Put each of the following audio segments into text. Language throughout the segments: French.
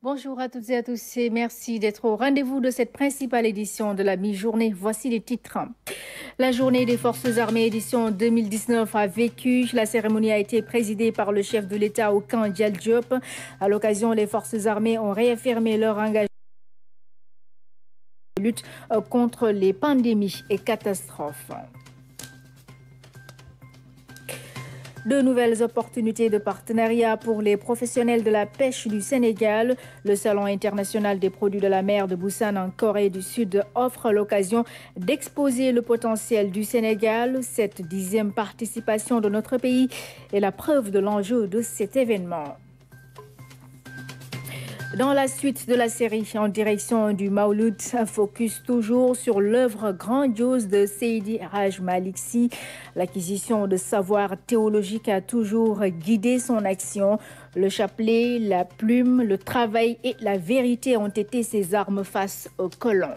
Bonjour à toutes et à tous et merci d'être au rendez-vous de cette principale édition de la mi-journée. Voici les titres. La journée des forces armées édition 2019 a vécu. La cérémonie a été présidée par le chef de l'État au camp Dial Diop. À l'occasion, les forces armées ont réaffirmé leur engagement de lutte contre les pandémies et catastrophes. De nouvelles opportunités de partenariat pour les professionnels de la pêche du Sénégal. Le Salon international des produits de la mer de Busan en Corée du Sud offre l'occasion d'exposer le potentiel du Sénégal. Cette 10e participation de notre pays est la preuve de l'enjeu de cet événement. Dans la suite de la série en direction du Maouloud, focus toujours sur l'œuvre grandiose de Seydi Haj Malick Sy. L'acquisition de savoir théologique a toujours guidé son action. Le chapelet, la plume, le travail et la vérité ont été ses armes face aux colons.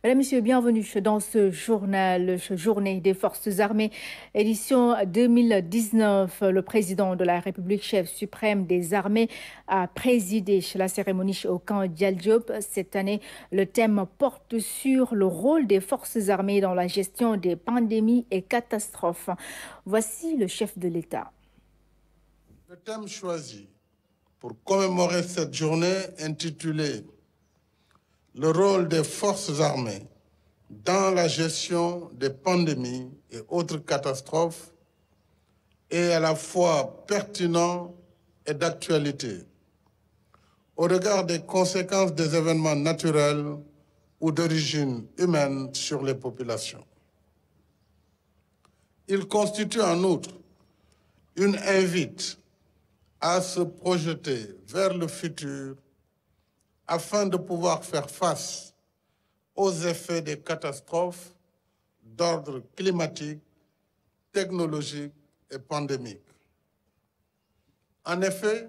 Mesdames, Messieurs, bienvenue dans ce journal, Journée des Forces armées, édition 2019. Le président de la République, chef suprême des armées, a présidé la cérémonie au camp Dial Diop. Cette année, le thème porte sur le rôle des forces armées dans la gestion des pandémies et catastrophes. Voici le chef de l'État. Le thème choisi pour commémorer cette journée intitulée le rôle des forces armées dans la gestion des pandémies et autres catastrophes est à la fois pertinent et d'actualité au regard des conséquences des événements naturels ou d'origine humaine sur les populations. Il constitue en outre une invite à se projeter vers le futur afin de pouvoir faire face aux effets des catastrophes d'ordre climatique, technologique et pandémique. En effet,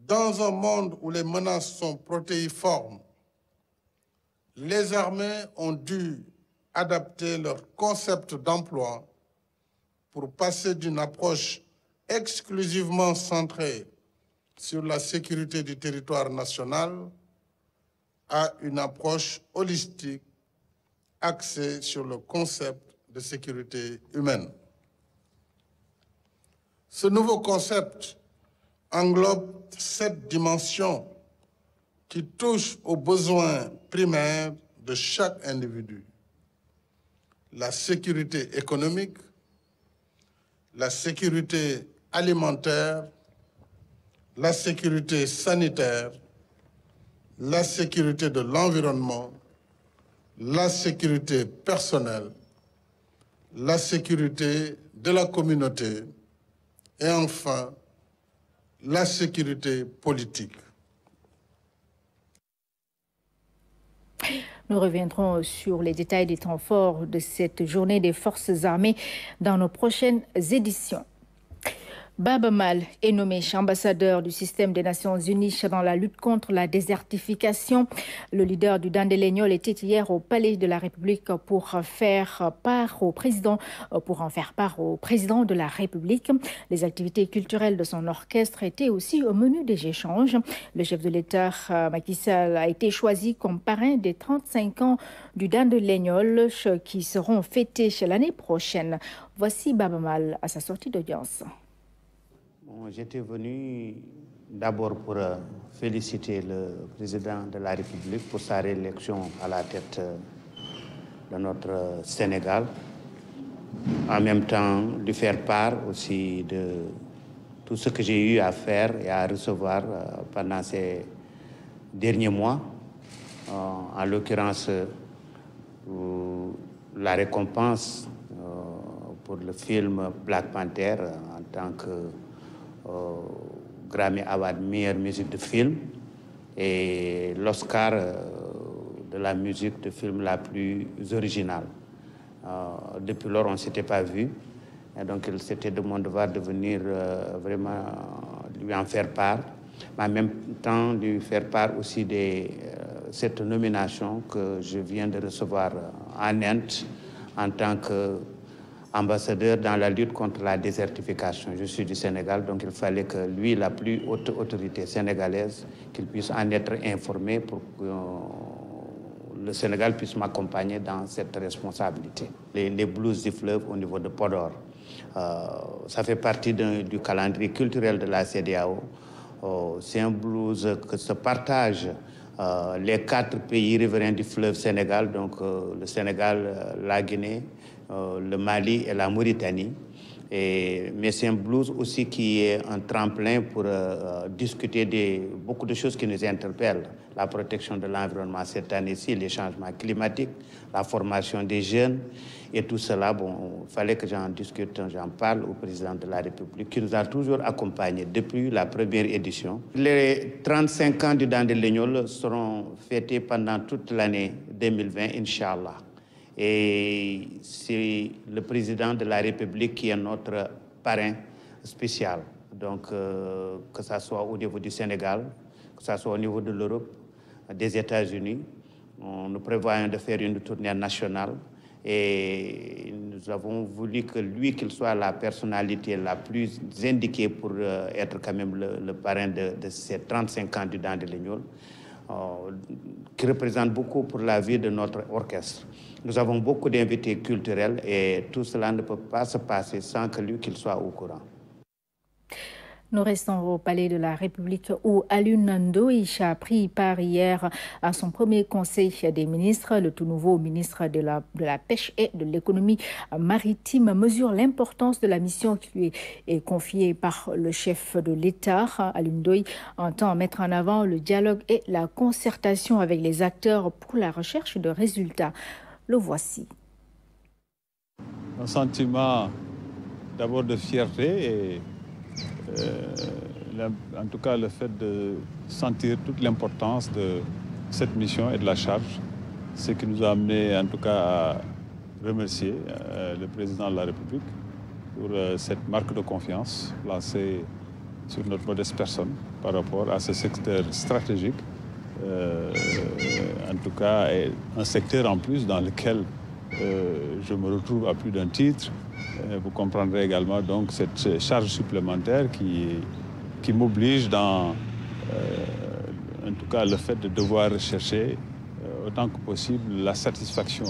dans un monde où les menaces sont protéiformes, les armées ont dû adapter leur concept d'emploi pour passer d'une approche exclusivement centrée sur la sécurité du territoire national à une approche holistique axée sur le concept de sécurité humaine. Ce nouveau concept englobe 7 dimensions qui touchent aux besoins primaires de chaque individu. La sécurité économique, la sécurité alimentaire, la sécurité sanitaire, la sécurité de l'environnement, la sécurité personnelle, la sécurité de la communauté et enfin la sécurité politique. Nous reviendrons sur les détails des temps forts de cette journée des forces armées dans nos prochaines éditions. Baba Mal est nommé ambassadeur du système des Nations Unies dans la lutte contre la désertification. Le leader du Dandé-Legnol était hier au Palais de la République pour en faire part au président de la République. Les activités culturelles de son orchestre étaient aussi au menu des échanges. Le chef de l'État, Macky Sall, a été choisi comme parrain des 35 ans du Dandé-Legnol qui seront fêtés l'année prochaine. Voici Baba Mal à sa sortie d'audience. J'étais venu d'abord pour féliciter le président de la République pour sa réélection à la tête de notre Sénégal. En même temps, lui faire part aussi de tout ce que j'ai eu à faire et à recevoir pendant ces derniers mois. En l'occurrence, la récompense pour le film Black Panther en tant que Grammy Award meilleure musique de film et l'Oscar de la musique de film la plus originale. Depuis lors, on ne s'était pas vu. Et donc, c'était de mon devoir de venir vraiment lui en faire part, mais en même temps lui faire part aussi de cette nomination que je viens de recevoir en Inde en tant ambassadeur dans la lutte contre la désertification. Je suis du Sénégal, donc il fallait que lui, la plus haute autorité sénégalaise, qu'il puisse en être informé pour que le Sénégal puisse m'accompagner dans cette responsabilité. Les blues du fleuve au niveau de Podor, ça fait partie du calendrier culturel de la CEDEAO. C'est un blues que se partagent les 4 pays riverains du fleuve Sénégal, donc le Sénégal, la Guinée, le Mali et la Mauritanie. Mais c'est un blues aussi qui est un tremplin pour discuter de beaucoup de choses qui nous interpellent. La protection de l'environnement cette année-ci, les changements climatiques, la formation des jeunes et tout cela. Bon, il fallait que j'en discute, j'en parle au président de la République qui nous a toujours accompagnés depuis la première édition. Les 35 ans du Dandé Légnol seront fêtés pendant toute l'année 2020, Inch'Allah. Et c'est le président de la République qui est notre parrain spécial. Donc, que ce soit au niveau du Sénégal, que ce soit au niveau de l'Europe, des États-Unis, nous prévoyons de faire une tournée nationale et nous avons voulu que lui, qu'il soit la personnalité la plus indiquée pour être quand même le parrain de ces 35 ans du Dandé Légnol, qui représente beaucoup pour la vie de notre orchestre. Nous avons beaucoup d'invités culturels et tout cela ne peut pas se passer sans que lui, qu'il soit au courant. Nous restons au Palais de la République où Alioune Ndoye a pris part hier à son premier conseil des ministres. Le tout nouveau ministre de la Pêche et de l'économie maritime mesure l'importance de la mission qui lui est confiée par le chef de l'État. Alioune Ndoye entend mettre en avant le dialogue et la concertation avec les acteurs pour la recherche de résultats. Le voici. Un sentiment d'abord de fierté et en tout cas le fait de sentir toute l'importance de cette mission et de la charge, ce qui nous a amené en tout cas à remercier le président de la République pour cette marque de confiance placée sur notre modeste personne par rapport à ce secteur stratégique. En tout cas, un secteur en plus dans lequel je me retrouve à plus d'un titre. Vous comprendrez également donc cette charge supplémentaire qui m'oblige dans, en tout cas, le fait de devoir rechercher autant que possible la satisfaction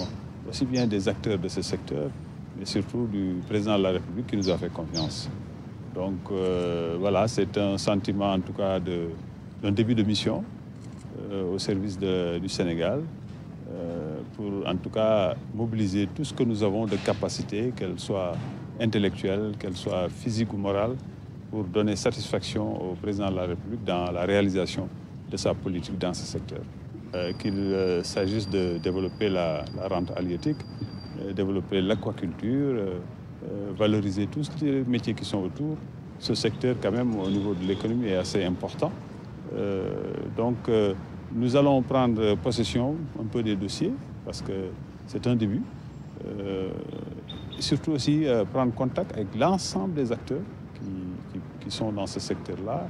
aussi bien des acteurs de ce secteur, mais surtout du président de la République qui nous a fait confiance. Donc voilà, c'est un sentiment en tout cas d'un début de mission au service du Sénégal, pour en tout cas mobiliser tout ce que nous avons de capacité, qu'elle soit intellectuelle, qu'elle soit physique ou morale, pour donner satisfaction au président de la République dans la réalisation de sa politique dans ce secteur. Qu'il s'agisse de développer la rente halieutique, développer l'aquaculture, valoriser tous les métiers qui sont autour. Ce secteur, quand même, au niveau de l'économie, est assez important. Donc, nous allons prendre possession un peu des dossiers, parce que c'est un début. Et surtout aussi prendre contact avec l'ensemble des acteurs qui sont dans ce secteur-là,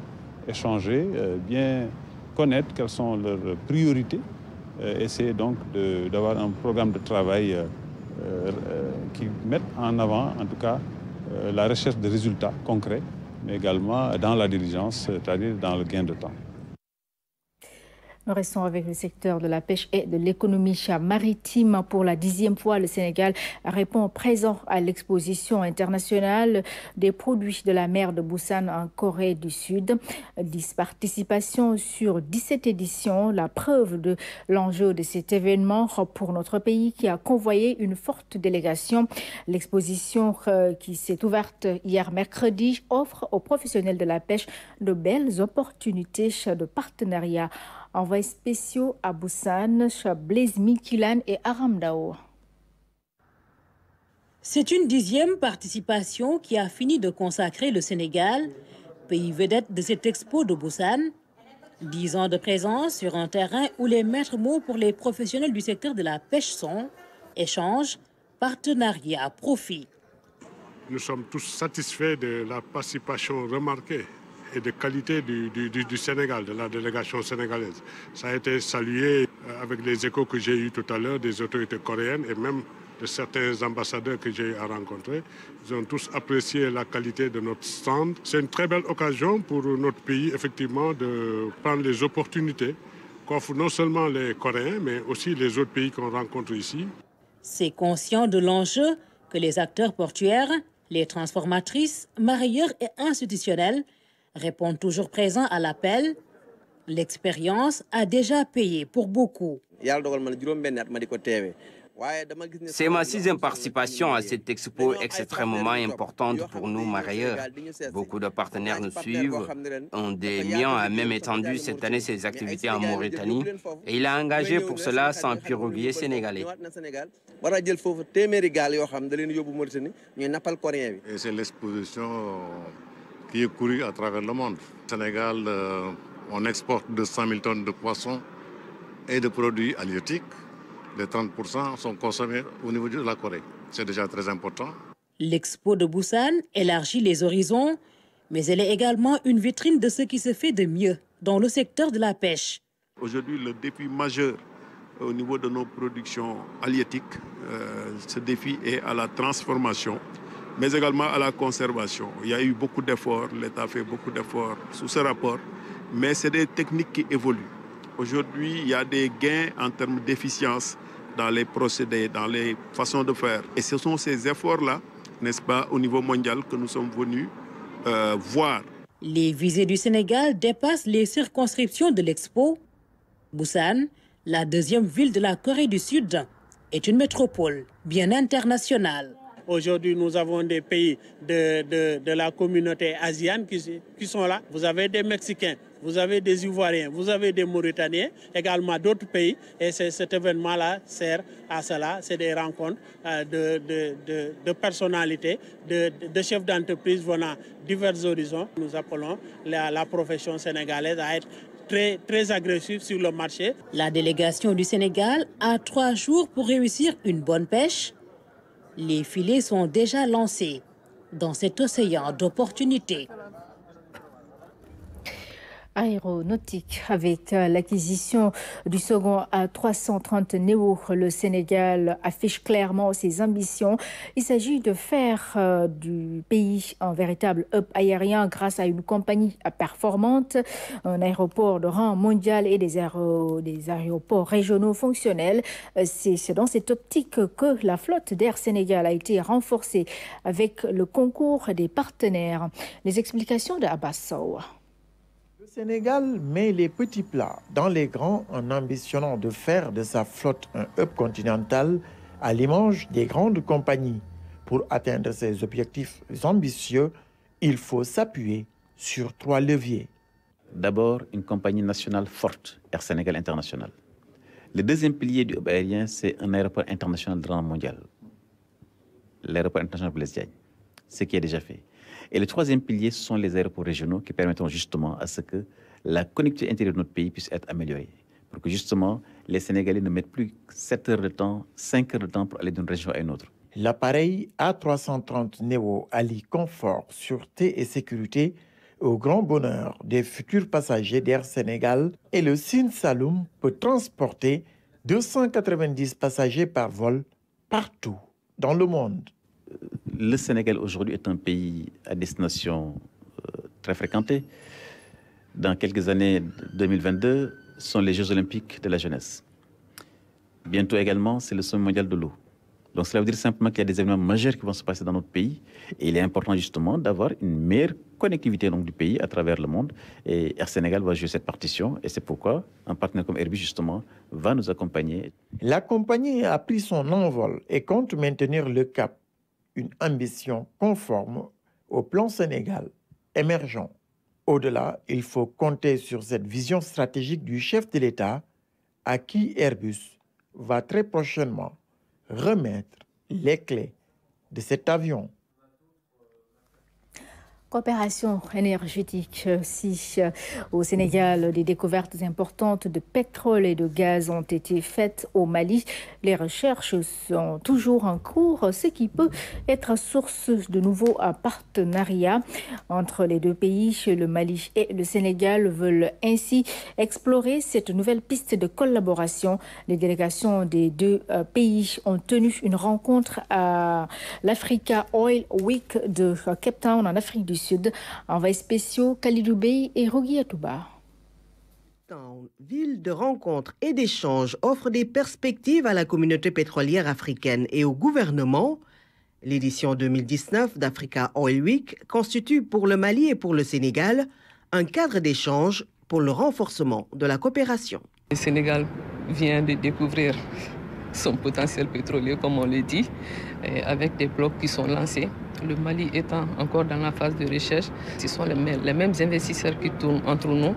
échanger, bien connaître quelles sont leurs priorités, essayer donc d'avoir un programme de travail qui mette en avant, en tout cas, la recherche de résultats concrets, mais également dans la diligence, c'est-à-dire dans le gain de temps. Nous restons avec le secteur de la pêche et de l'économie maritime. Pour la 10e fois, le Sénégal répond présent à l'exposition internationale des produits de la mer de Busan en Corée du Sud. 10 participations sur 17 éditions, la preuve de l'enjeu de cet événement pour notre pays qui a convoyé une forte délégation. L'exposition qui s'est ouverte hier mercredi offre aux professionnels de la pêche de belles opportunités de partenariat. Envoyés spéciaux à Busan, Blaise Mikilan et Aram Dao. C'est une 10e participation qui a fini de consacrer le Sénégal, pays vedette de cette expo de Busan. 10 ans de présence sur un terrain où les maîtres mots pour les professionnels du secteur de la pêche sont échange, partenariat, profit. Nous sommes tous satisfaits de la participation remarquée et de qualité du Sénégal, de la délégation sénégalaise. Ça a été salué avec les échos que j'ai eus tout à l'heure des autorités coréennes et même de certains ambassadeurs que j'ai rencontrés. Ils ont tous apprécié la qualité de notre stand. C'est une très belle occasion pour notre pays, effectivement, de prendre les opportunités qu'offrent non seulement les Coréens, mais aussi les autres pays qu'on rencontre ici. C'est conscient de l'enjeu que les acteurs portuaires, les transformatrices, mareyeurs et institutionnels répondent toujours présents à l'appel. L'expérience a déjà payé pour beaucoup. C'est ma 6e participation à cette expo extrêmement importante pour nous, mareyeurs. Beaucoup de partenaires nous suivent. Un des miens a même étendu cette année ses activités en Mauritanie et il a engagé pour cela 100 piroguiers sénégalais. Et c'est l'exposition qui est courue à travers le monde. Au Sénégal, on exporte 200 000 tonnes de poissons et de produits halieutiques. Les 30% sont consommés au niveau de la Corée. C'est déjà très important. L'expo de Busan élargit les horizons, mais elle est également une vitrine de ce qui se fait de mieux dans le secteur de la pêche. Aujourd'hui, le défi majeur au niveau de nos productions halieutiques, ce défi est à la transformation, mais également à la conservation. Il y a eu beaucoup d'efforts, l'État a fait beaucoup d'efforts sous ce rapport, mais c'est des techniques qui évoluent. Aujourd'hui, il y a des gains en termes d'efficience dans les procédés, dans les façons de faire. Et ce sont ces efforts-là, n'est-ce pas, au niveau mondial que nous sommes venus voir. Les visées du Sénégal dépassent les circonscriptions de l'expo. Busan, la 2e ville de la Corée du Sud, est une métropole bien internationale. Aujourd'hui, nous avons des pays de la communauté asienne qui sont là. Vous avez des Mexicains, vous avez des Ivoiriens, vous avez des Mauritaniens, également d'autres pays. Et cet événement-là sert à cela. C'est des rencontres de personnalités, de chefs d'entreprise venant divers horizons. Nous appelons la profession sénégalaise à être très agressive sur le marché. La délégation du Sénégal a 3 jours pour réussir une bonne pêche. Les filets sont déjà lancés dans cet océan d'opportunités. Aéronautique. Avec l'acquisition du second A330 Neo, le Sénégal affiche clairement ses ambitions. Il s'agit de faire du pays un véritable hub aérien grâce à une compagnie performante, un aéroport de rang mondial et des aéroports régionaux fonctionnels. C'est dans cette optique que la flotte d'Air Sénégal a été renforcée avec le concours des partenaires. Les explications de Abbas Sow. Le Sénégal met les petits plats dans les grands en ambitionnant de faire de sa flotte un hub continental à l'image des grandes compagnies. Pour atteindre ces objectifs ambitieux, il faut s'appuyer sur 3 leviers. D'abord, une compagnie nationale forte, Air Sénégal International. Le deuxième pilier du hub aérien, c'est un aéroport international de rang mondial. L'aéroport international Blaise Diagne, ce qui est déjà fait. Et le troisième pilier, ce sont les aéroports régionaux qui permettront justement à ce que la connectivité intérieure de notre pays puisse être améliorée. Pour que justement, les Sénégalais ne mettent plus 7 heures de temps, 5 heures de temps pour aller d'une région à une autre. L'appareil A330 Neo allie confort, sûreté et sécurité au grand bonheur des futurs passagers d'Air Sénégal et le Sine Saloum peut transporter 290 passagers par vol partout dans le monde. Le Sénégal aujourd'hui est un pays à destination très fréquentée. Dans quelques années, 2022, sont les Jeux olympiques de la jeunesse. Bientôt également, c'est le sommet mondial de l'eau. Donc cela veut dire simplement qu'il y a des événements majeurs qui vont se passer dans notre pays. Et il est important justement d'avoir une meilleure connectivité donc, du pays à travers le monde. Et Air Sénégal va jouer cette partition. Et c'est pourquoi un partenaire comme Airbus justement va nous accompagner. La compagnie a pris son envol et compte maintenir le cap. Une ambition conforme au plan Sénégal émergent. Au-delà, il faut compter sur cette vision stratégique du chef de l'État à qui Airbus va très prochainement remettre les clés de cet avion. Coopération énergétique. Si au Sénégal, des découvertes importantes de pétrole et de gaz ont été faites au Mali, les recherches sont toujours en cours, ce qui peut être source de nouveaux partenariats entre les deux pays. Le Mali et le Sénégal veulent ainsi explorer cette nouvelle piste de collaboration. Les délégations des deux pays ont tenu une rencontre à l'Africa Oil Week de Cape Town en Afrique du Sud. Envoyés spéciaux Khalidou Bey et Rogui Atouba. Ville de rencontres et d'échanges, offre des perspectives à la communauté pétrolière africaine et au gouvernement. L'édition 2019 d'Africa Oil Week constitue pour le Mali et pour le Sénégal un cadre d'échange pour le renforcement de la coopération. Le Sénégal vient de découvrir son potentiel pétrolier, comme on le dit, avec des blocs qui sont lancés. Le Mali étant encore dans la phase de recherche, ce sont les mêmes investisseurs qui tournent entre nous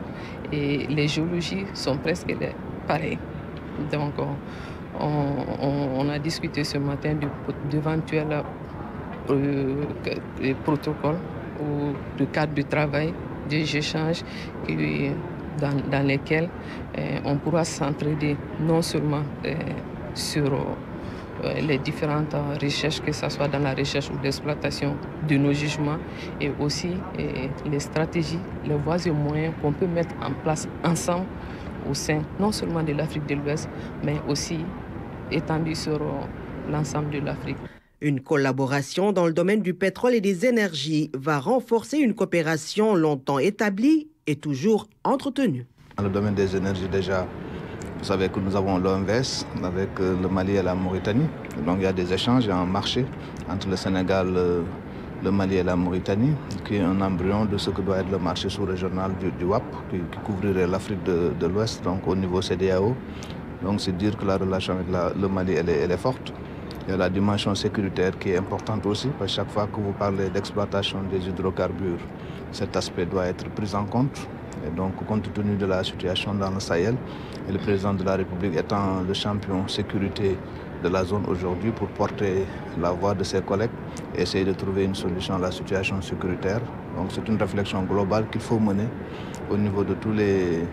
et les géologies sont presque pareilles. Donc on a discuté ce matin d'éventuels protocoles ou de cadre de travail, des échanges dans lesquels on pourra s'entraider non seulement sur les différentes recherches, que ce soit dans la recherche ou l'exploitation de nos jugements, et aussi les stratégies, les voies et moyens qu'on peut mettre en place ensemble au sein non seulement de l'Afrique de l'Ouest, mais aussi étendue sur l'ensemble de l'Afrique. Une collaboration dans le domaine du pétrole et des énergies va renforcer une coopération longtemps établie et toujours entretenue. Dans le domaine des énergies déjà, vous savez que nous avons l'OMVS avec le Mali et la Mauritanie. Donc il y a des échanges, il y a un marché entre le Sénégal, le Mali et la Mauritanie, qui est un embryon de ce que doit être le marché sous-régional du WAP, qui couvrirait l'Afrique de l'Ouest, donc au niveau CEDEAO. Donc c'est dire que la relation avec le Mali, elle est forte. Il y a la dimension sécuritaire qui est importante aussi, parce que chaque fois que vous parlez d'exploitation des hydrocarbures, cet aspect doit être pris en compte. Et donc, compte tenu de la situation dans le Sahel, et le président de la République étant le champion sécurité de la zone aujourd'hui pour porter la voix de ses collègues et essayer de trouver une solution à la situation sécuritaire. Donc, c'est une réflexion globale qu'il faut mener au niveau de tous les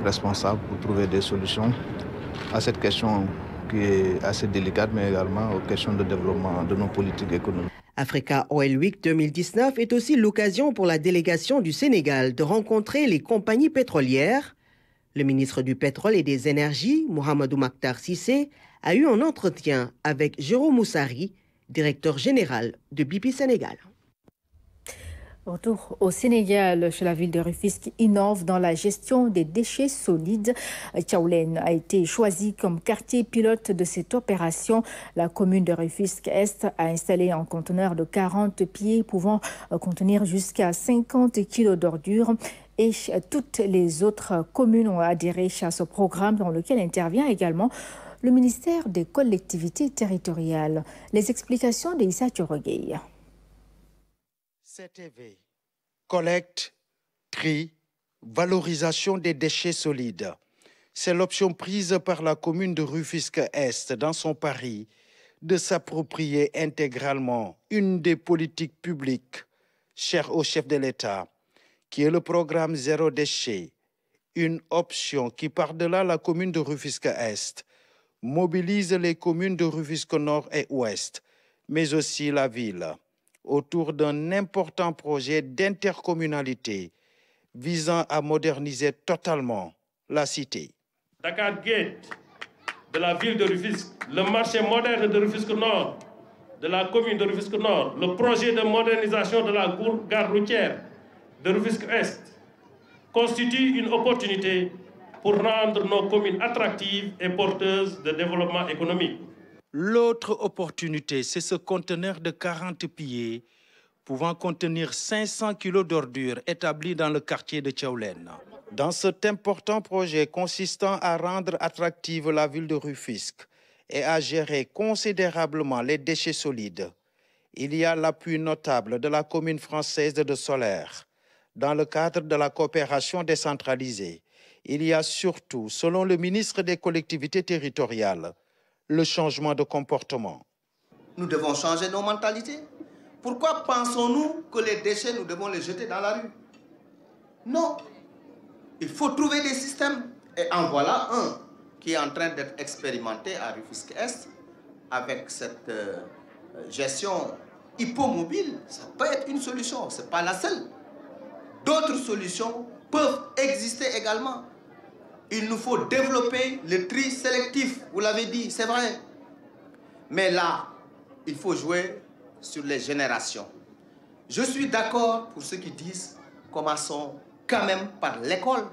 responsables pour trouver des solutions à cette question qui est assez délicate, mais également aux questions de développement de nos politiques économiques. Africa Oil Week 2019 est aussi l'occasion pour la délégation du Sénégal de rencontrer les compagnies pétrolières. Le ministre du Pétrole et des Énergies, Mohamedou Mactar Cissé, a eu un entretien avec Jérôme Moussari, directeur général de BP Sénégal. Retour au Sénégal, chez la ville de Rufisque innove dans la gestion des déchets solides. Tchaoulène a été choisi comme quartier pilote de cette opération. La commune de Rufisque-Est a installé un conteneur de 40 pieds pouvant contenir jusqu'à 50 kilos d'ordures. Et toutes les autres communes ont adhéré à ce programme dans lequel intervient également le ministère des collectivités territoriales. Les explications d'Issa Thiorogueye. CTV, collecte, tri, valorisation des déchets solides. C'est l'option prise par la commune de Rufisque-Est dans son pari de s'approprier intégralement une des politiques publiques chères au chef de l'État, qui est le programme Zéro Déchet, une option qui, par-delà la commune de Rufisque-Est, mobilise les communes de Rufisque-Nord et Ouest, mais aussi la ville, autour d'un important projet d'intercommunalité visant à moderniser totalement la cité. Dakar Gate de la ville de Rufisque, le marché moderne de Rufisque-Nord, de la commune de Rufisque-Nord, le projet de modernisation de la gare routière de Rufisque-Est constituent une opportunité pour rendre nos communes attractives et porteuses de développement économique. L'autre opportunité, c'est ce conteneur de 40 pieds pouvant contenir 500 kilos d'ordures établi dans le quartier de Tchaoulène. Dans cet important projet consistant à rendre attractive la ville de Rufisque et à gérer considérablement les déchets solides, il y a l'appui notable de la commune française de Solaire. Dans le cadre de la coopération décentralisée, il y a surtout, selon le ministre des collectivités territoriales, le changement de comportement. Nous devons changer nos mentalités. Pourquoi pensons-nous que les déchets, nous devons les jeter dans la rue? Non. Il faut trouver des systèmes. Et en voilà un qui est en train d'être expérimenté à Rufisque-Est avec cette gestion hippomobile. Ça peut être une solution, ce n'est pas la seule. D'autres solutions peuvent exister également. Il nous faut développer le tri sélectif, vous l'avez dit, c'est vrai. Mais là, il faut jouer sur les générations. Je suis d'accord pour ceux qui disent commençons quand même par l'école.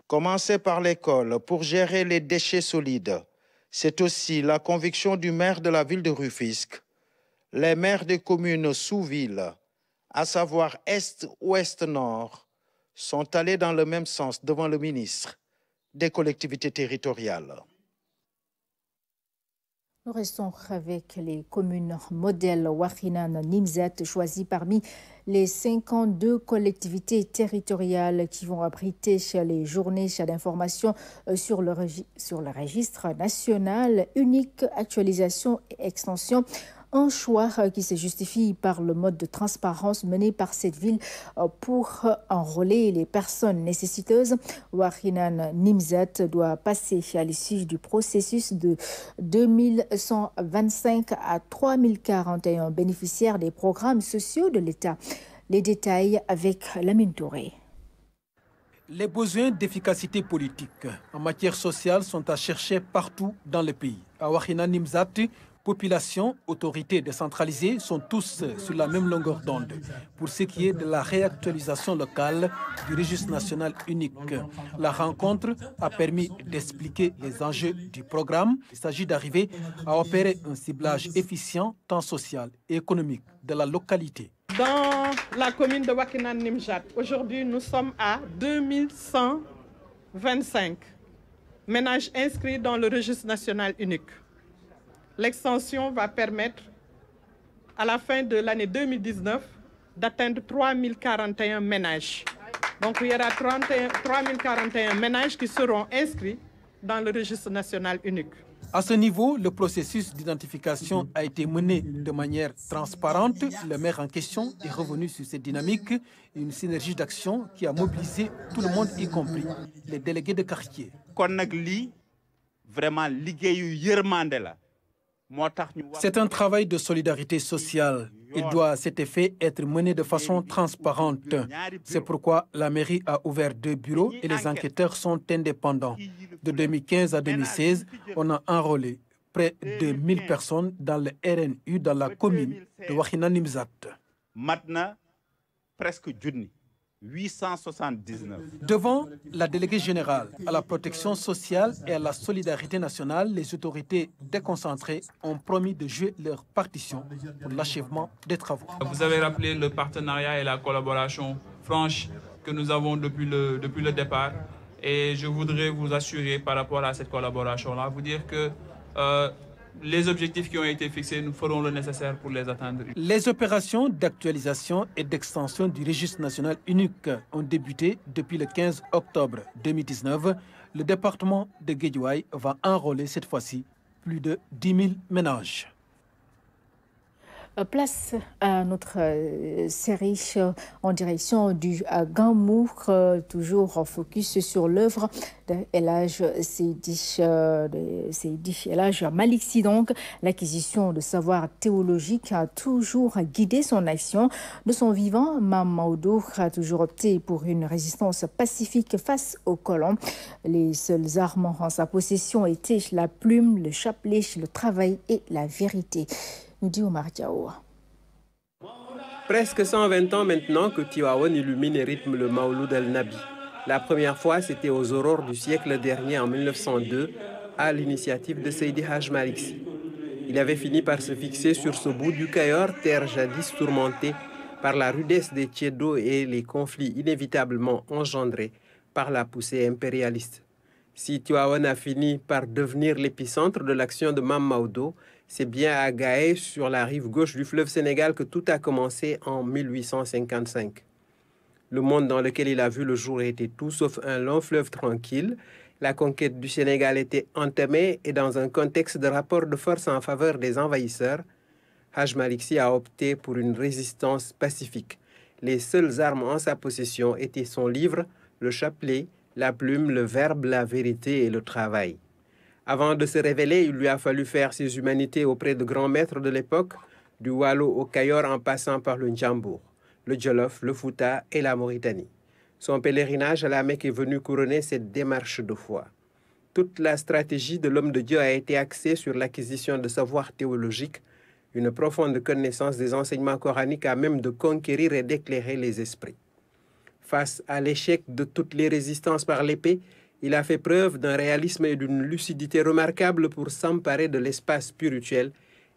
Commencer par l'école pour gérer les déchets solides. C'est aussi la conviction du maire de la ville de Rufisque. Les maires des communes sous ville, à savoir Est, Ouest, Nord, sont allés dans le même sens devant le ministre des collectivités territoriales. Nous restons avec les communes modèles Wakhinane Nimzatt, choisies parmi les 52 collectivités territoriales qui vont abriter les journées d'information sur le registre national unique, actualisation et extension. Un choix qui se justifie par le mode de transparence mené par cette ville pour enrôler les personnes nécessiteuses. Wakhinane Nimzatt doit passer à l'issue du processus de 2125 à 3041 bénéficiaires des programmes sociaux de l'État. Les détails avec Lamine Touré. Les besoins d'efficacité politique en matière sociale sont à chercher partout dans le pays. À Wakhinane Nimzatt, population, autorités décentralisées sont tous sur la même longueur d'onde pour ce qui est de la réactualisation locale du registre national unique. La rencontre a permis d'expliquer les enjeux du programme. Il s'agit d'arriver à opérer un ciblage efficient tant social et économique de la localité. Dans la commune de Wakhinane Nimzatt, aujourd'hui nous sommes à 2125 ménages inscrits dans le registre national unique. L'extension va permettre, à la fin de l'année 2019, d'atteindre 3041 ménages. Donc il y aura 3041 ménages qui seront inscrits dans le registre national unique. À ce niveau, le processus d'identification a été mené de manière transparente. Le maire en question est revenu sur cette dynamique, une synergie d'action qui a mobilisé tout le monde, y compris les délégués de quartier. C'est un travail de solidarité sociale. Il doit à cet effet être mené de façon transparente. C'est pourquoi la mairie a ouvert 2 bureaux et les enquêteurs sont indépendants. De 2015 à 2016, on a enrôlé près de 1000 personnes dans le RNU dans la commune de Wakhinane Nimzatt. Maintenant, presque 879. Devant la déléguée générale à la protection sociale et à la solidarité nationale, les autorités déconcentrées ont promis de jouer leur partition pour l'achèvement des travaux. Vous avez rappelé le partenariat et la collaboration franche que nous avons depuis le départ. Et je voudrais vous assurer par rapport à cette collaboration-là, vous dire que les objectifs qui ont été fixés, nous ferons le nécessaire pour les atteindre. Les opérations d'actualisation et d'extension du registre national unique ont débuté depuis le 15 octobre 2019. Le département de Guédiawaye va enrôler cette fois-ci plus de 10 000 ménages. Place à notre série en direction du Gamou, toujours focus sur l'œuvre de El Hadj Seydi El Hadj Malick Sy. Donc, l'acquisition de savoir théologique a toujours guidé son action. De son vivant, Mame Maodo a toujours opté pour une résistance pacifique face aux colons. Les seules armes en sa possession étaient la plume, le chapelet, le travail et la vérité. Nous dit Omar Diaw. Presque 120 ans maintenant que Tivaouane illumine et rythme le Maouloud el-Nabi. La première fois, c'était aux aurores du siècle dernier, en 1902, à l'initiative de Seydi Hadj Malick Sy. Il avait fini par se fixer sur ce bout du Cayor, terre jadis tourmentée par la rudesse des tiers d'eau et les conflits inévitablement engendrés par la poussée impérialiste. Si Tivaouane a fini par devenir l'épicentre de l'action de Mame Maodo, c'est bien à Gaé, sur la rive gauche du fleuve Sénégal, que tout a commencé en 1855. Le monde dans lequel il a vu le jour était tout sauf un long fleuve tranquille. La conquête du Sénégal était entamée et dans un contexte de rapport de force en faveur des envahisseurs, Haj Maliksi a opté pour une résistance pacifique. Les seules armes en sa possession étaient son livre, le chapelet, la plume, le verbe, la vérité et le travail. Avant de se révéler, il lui a fallu faire ses humanités auprès de grands maîtres de l'époque, du Waalo au Kayor en passant par le Ndjambour, le Djolof, le Fouta et la Mauritanie. Son pèlerinage à la Mecque est venu couronner cette démarche de foi. Toute la stratégie de l'homme de Dieu a été axée sur l'acquisition de savoirs théologiques, une profonde connaissance des enseignements coraniques à même de conquérir et d'éclairer les esprits. Face à l'échec de toutes les résistances par l'épée, il a fait preuve d'un réalisme et d'une lucidité remarquables pour s'emparer de l'espace spirituel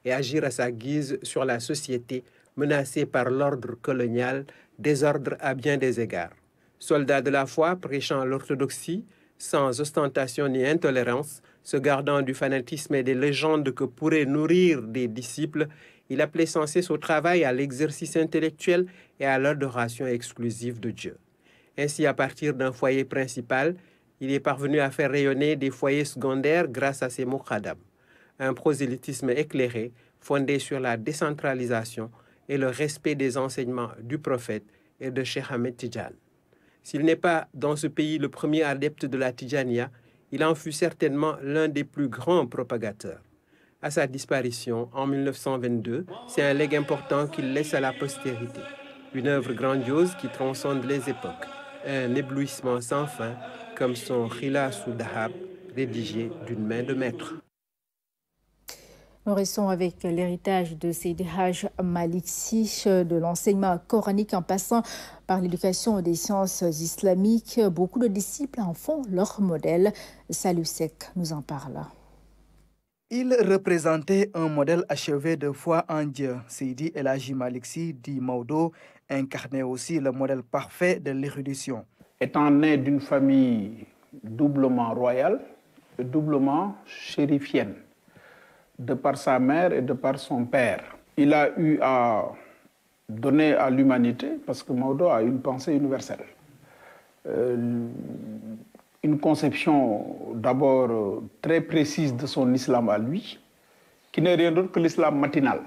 et agir à sa guise sur la société menacée par l'ordre colonial, désordre à bien des égards. Soldat de la foi, prêchant l'orthodoxie, sans ostentation ni intolérance, se gardant du fanatisme et des légendes que pourraient nourrir des disciples, il appelait sans cesse au travail, à l'exercice intellectuel et à l'adoration exclusive de Dieu. Ainsi, à partir d'un foyer principal, il est parvenu à faire rayonner des foyers secondaires grâce à ses muqaddam, un prosélytisme éclairé fondé sur la décentralisation et le respect des enseignements du prophète et de Cheikh Ahmed Tidiane. S'il n'est pas dans ce pays le premier adepte de la Tidjania, il en fut certainement l'un des plus grands propagateurs. À sa disparition en 1922, c'est un legs important qu'il laisse à la postérité. Une œuvre grandiose qui transcende les époques, un éblouissement sans fin, comme son Khila Soudahab, rédigé d'une main de maître. Nous restons avec l'héritage de Seydi Haj Maliksi, de l'enseignement coranique en passant par l'éducation des sciences islamiques. Beaucoup de disciples en font leur modèle. Salou Sek nous en parle. Il représentait un modèle achevé de foi en Dieu. Seydi El Hadji Maliksi, dit Maodo, incarnait aussi le modèle parfait de l'érudition. Étant né d'une famille doublement royale et doublement chérifienne, de par sa mère et de par son père, il a eu à donner à l'humanité, parce que Maodo a une pensée universelle, une conception d'abord très précise de son islam à lui, qui n'est rien d'autre que l'islam matinal.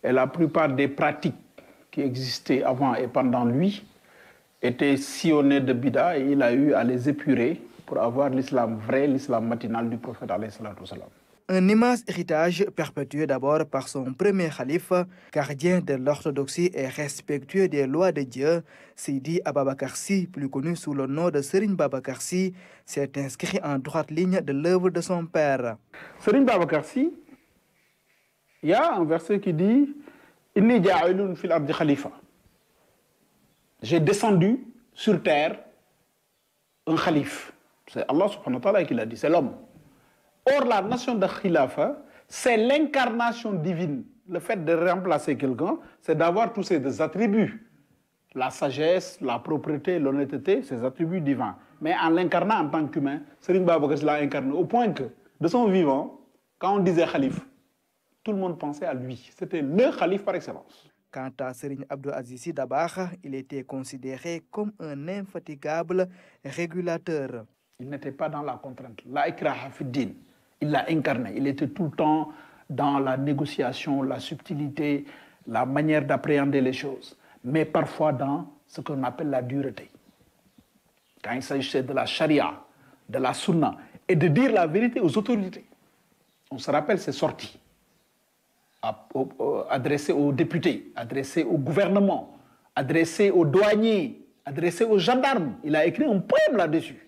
Et la plupart des pratiques qui existaient avant et pendant lui étaient sillonnées de bida, et il a eu à les épurer pour avoir l'islam vrai, l'islam matinal du prophète alayhi salatu wassalam. Un immense héritage perpétué d'abord par son premier calife, gardien de l'orthodoxie et respectueux des lois de Dieu, Seydi Ababakar Sy, plus connu sous le nom de Serigne Babacar Sy, s'est inscrit en droite ligne de l'œuvre de son père. Serigne Babacar Sy, il y a un verset qui dit « Inni ja'ilun fil ardi khalifa ». J'ai descendu sur terre un khalife. C'est Allah subhanahu wa ta'ala qui l'a dit, c'est l'homme. Or, la notion de khilafa, c'est l'incarnation divine. Le fait de remplacer quelqu'un, c'est d'avoir tous ces attributs. La sagesse, la propreté, l'honnêteté, ces attributs divins. Mais en l'incarnant en tant qu'humain, Serigne Babacar Sy l'a incarné au point que, de son vivant, quand on disait khalife, tout le monde pensait à lui. C'était le khalife par excellence. Quant à Serigne Abdou Aziz Sy Dabakh, il était considéré comme un infatigable régulateur. Il n'était pas dans la contrainte. La ikraha fi din. Il l'a incarné. Il était tout le temps dans la négociation, la subtilité, la manière d'appréhender les choses, mais parfois dans ce qu'on appelle la dureté. Quand il s'agissait de la charia, de la sunna, et de dire la vérité aux autorités. On se rappelle ses sorties, adressées aux députés, adressées au gouvernement, adressées aux douaniers, adressées aux gendarmes. Il a écrit un poème là-dessus.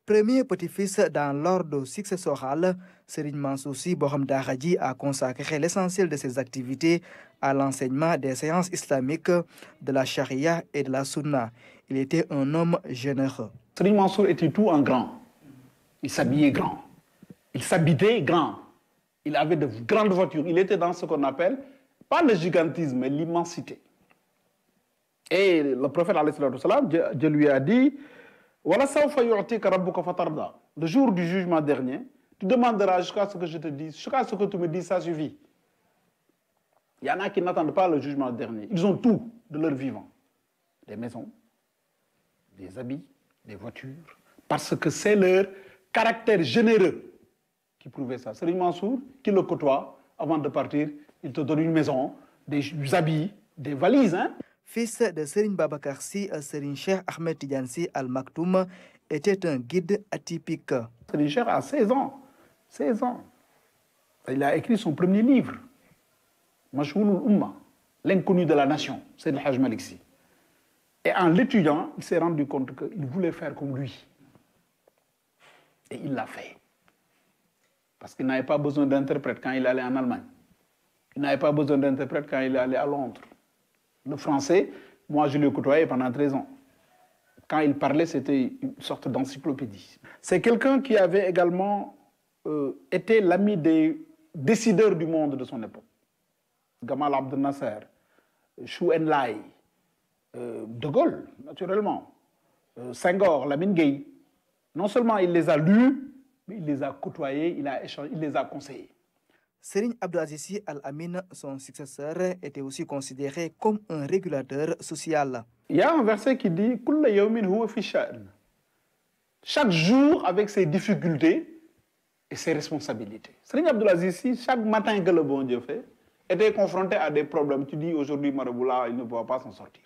Premier petit-fils dans l'ordre successoral, Serigne Mansour Sy Borom Dara Ji a consacré l'essentiel de ses activités à l'enseignement des sciences islamiques, de la charia et de la sunna. Il était un homme généreux. Serigne Mansour était tout en grand. Il s'habillait grand. Il s'habitait grand. Il avait de grandes voitures. Il était dans ce qu'on appelle, pas le gigantisme, mais l'immensité. Et le prophète, Dieu lui a dit, le jour du jugement dernier, tu demanderas jusqu'à ce que je te dise, jusqu'à ce que tu me dises, ça suffit. Il y en a qui n'attendent pas le jugement dernier. Ils ont tout de leur vivant. Des maisons, des habits, des voitures, parce que c'est leur caractère généreux qui prouvait ça. Serigne Mansour, qui le côtoie, avant de partir, Il te donne une maison, des habits, des valises. Hein? Fils de Serigne Babacar Sy, Serigne Cheikh Ahmed Tidiane Sy Al Maktoum était un guide atypique. Serigne Cheikh a 16 ans. 16 ans. Il a écrit son premier livre, Majhoulul Umma, l'inconnu de la nation, c'est le Hajj Malik Sy. Et en l'étudiant, il s'est rendu compte qu'il voulait faire comme lui. Et il l'a fait. Parce qu'il n'avait pas besoin d'interprète quand il allait en Allemagne. Il n'avait pas besoin d'interprète quand il allait à Londres. Le français, moi je l'ai côtoyé pendant 13 ans. Quand il parlait, c'était une sorte d'encyclopédie. C'est quelqu'un qui avait également été l'ami des décideurs du monde de son époque. Gamal Abdel Nasser, Chou Enlai, De Gaulle, naturellement, Senghor, Lamine Gueye. Non seulement il les a lus, mais il les a côtoyés, il a échangé, il les a conseillés. Serigne Abdou Aziz Sy Al Amin, son successeur, était aussi considéré comme un régulateur social. Il y a un verset qui dit « Kulla yawmin huwa fi sha'n ». Chaque jour avec ses difficultés et ses responsabilités. Serigne Abdou Aziz Sy, chaque matin que le bon Dieu fait, était confronté à des problèmes. Tu dis aujourd'hui, Maraboula, il ne pourra pas s'en sortir.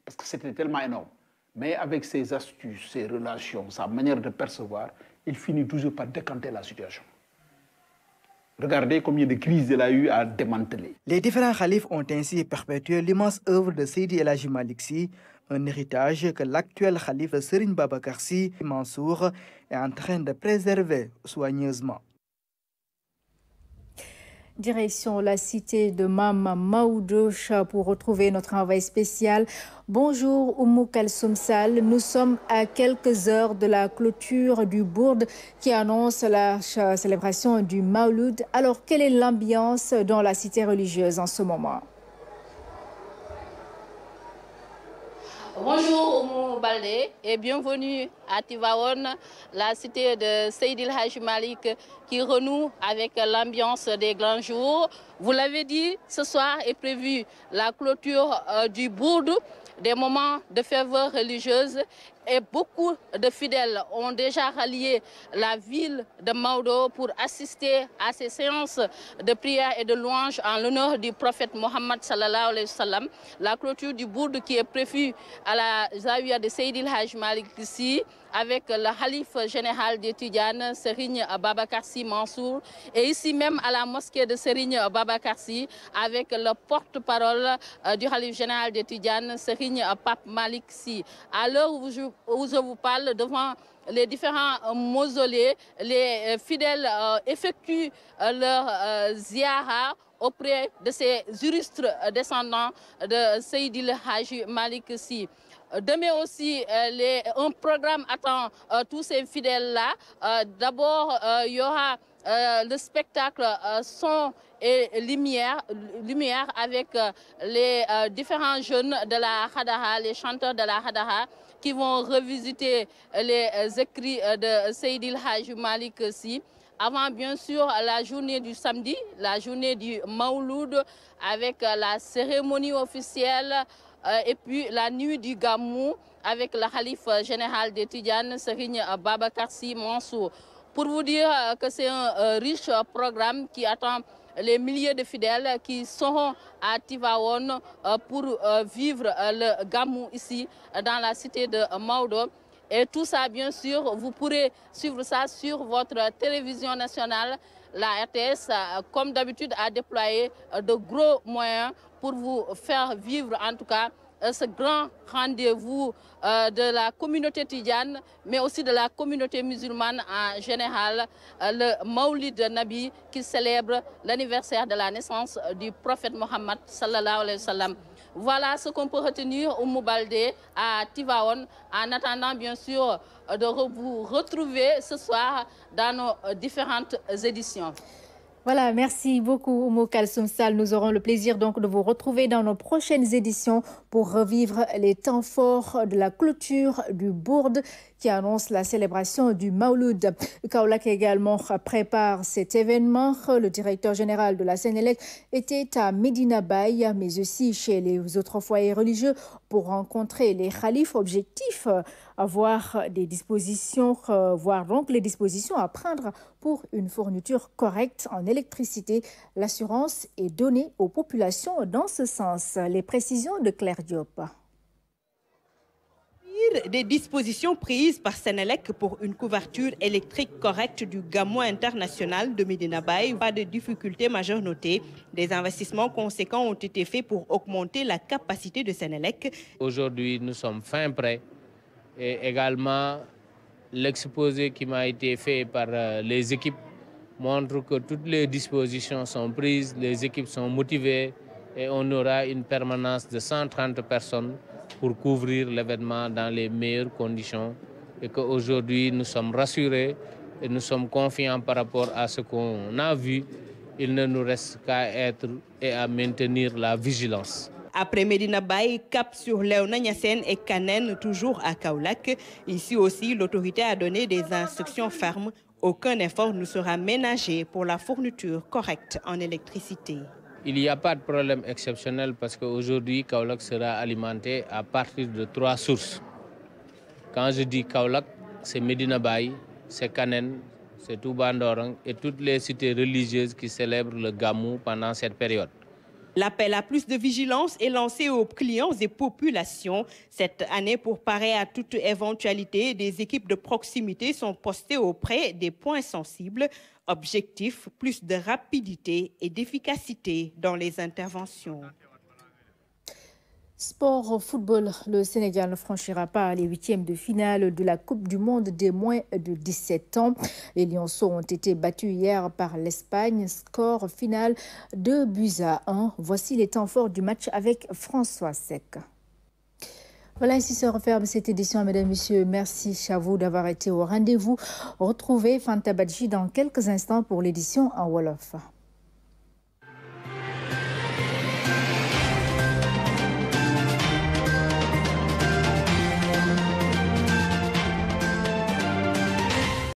Parce que c'était tellement énorme. Mais avec ses astuces, ses relations, sa manière de percevoir, il finit toujours par décanter la situation. Regardez combien de crises il a eu à démanteler. Les différents khalifes ont ainsi perpétué l'immense œuvre de Seydi El Hadji Malick Sy, un héritage que l'actuel khalife Serigne Babacar Sy Mansour est en train de préserver soigneusement. Direction la cité de Mame Maodo pour retrouver notre envoyé spécial. Bonjour Oumou Kalsoum Sall, nous sommes à quelques heures de la clôture du Bourde qui annonce la célébration du Mawlud. Alors quelle est l'ambiance dans la cité religieuse en ce moment? Bonjour Oumou Baldé et bienvenue à Tivaouane, la cité de Seydi El Hadji Malick qui renoue avec l'ambiance des grands jours. Vous l'avez dit, ce soir est prévue la clôture du Bourde, des moments de ferveur religieuse et beaucoup de fidèles ont déjà rallié la ville de Maodo pour assister à ces séances de prière et de louange en l'honneur du prophète Mohammed sallallahu alayhi wa sallam. La clôture du Bourde qui est prévue à la Zawiya de Seydi El Hadji Malick Sy avec le khalife général des Tidjanes, Serigne Babacar Sy Mansour, et ici même à la mosquée de Serigne Babacar Sy avec le porte-parole du khalife général des Tidjanes, Serigne Pape Malick Sy. À l'heure où je vous parle, devant les différents mausolées, les fidèles effectuent leur ziyara auprès de ces illustres descendants de Seydi El Hadji Malick Sy. Demain aussi, un programme attend tous ces fidèles-là. D'abord, il y aura le spectacle son et lumière avec les différents jeunes de la Hadaha, les chanteurs de la Hadaha, qui vont revisiter les écrits de Seydi El Hadji Malick Sy. Avant, bien sûr, la journée du samedi, la journée du Mawlud, avec la cérémonie officielle, et puis la nuit du Gamou, avec le khalife général des Tidjanes, Serigne Babacar Sy Mansour. Pour vous dire que c'est un riche programme qui attend les milliers de fidèles qui seront à Tivaouane pour vivre le Gamou ici, dans la cité de Maodo. Et tout ça, bien sûr, vous pourrez suivre ça sur votre télévision nationale. La RTS, comme d'habitude, a déployé de gros moyens pour vous faire vivre, en tout cas, ce grand rendez-vous de la communauté tidjane, mais aussi de la communauté musulmane en général, le Mawlid Nabi qui célèbre l'anniversaire de la naissance du prophète Mohammed sallallahu alayhi wa sallam. Voilà ce qu'on peut retenir au Moubalde à Tivaouane, en attendant bien sûr de vous retrouver ce soir dans nos différentes éditions. Voilà, merci beaucoup Oumou Kalsoum Sall. Nous aurons le plaisir donc de vous retrouver dans nos prochaines éditions pour revivre les temps forts de la clôture du Bourde qui annonce la célébration du Mawlud. Kaolack également prépare cet événement. Le directeur général de la Sénélec était à Medina Baye, mais aussi chez les autres foyers religieux pour rencontrer les khalifes. Objectif, avoir des dispositions, voir donc les dispositions à prendre pour une fourniture correcte en électricité. L'assurance est donnée aux populations dans ce sens. Les précisions de Claire Diop. Des dispositions prises par Senelec pour une couverture électrique correcte du Gamou international de Medina Baye. Pas de difficultés majeures notées. Des investissements conséquents ont été faits pour augmenter la capacité de Senelec. Aujourd'hui, nous sommes fin prêts. Et également, l'exposé qui m'a été fait par les équipes montre que toutes les dispositions sont prises, les équipes sont motivées et on aura une permanence de 130 personnes pour couvrir l'événement dans les meilleures conditions et qu'aujourd'hui nous sommes rassurés et nous sommes confiants par rapport à ce qu'on a vu. Il ne nous reste qu'à être et à maintenir la vigilance. Après Medina Baye, cap sur Léona Niassène et Kanen, toujours à Kaolack. Ici aussi, l'autorité a donné des instructions fermes. Aucun effort ne sera ménagé pour la fourniture correcte en électricité. Il n'y a pas de problème exceptionnel parce qu'aujourd'hui, Kaolack sera alimenté à partir de 3 sources. Quand je dis Kaolack, c'est Medina Baye, c'est Kanen, c'est Touba Ndorong et toutes les cités religieuses qui célèbrent le Gamou pendant cette période. L'appel à plus de vigilance est lancé aux clients et populations. Cette année, pour parer à toute éventualité, des équipes de proximité sont postées auprès des points sensibles. Objectif, plus de rapidité et d'efficacité dans les interventions. Sport football, le Sénégal ne franchira pas les 8e de finale de la Coupe du Monde des moins de 17 ans. Les Lionceaux ont été battus hier par l'Espagne, score final 2-1. Voici les temps forts du match avec François Sec. Voilà, ici se referme cette édition, mesdames et messieurs. Merci à vous d'avoir été au rendez-vous. Retrouvez Fanta Badji dans quelques instants pour l'édition en Wolof.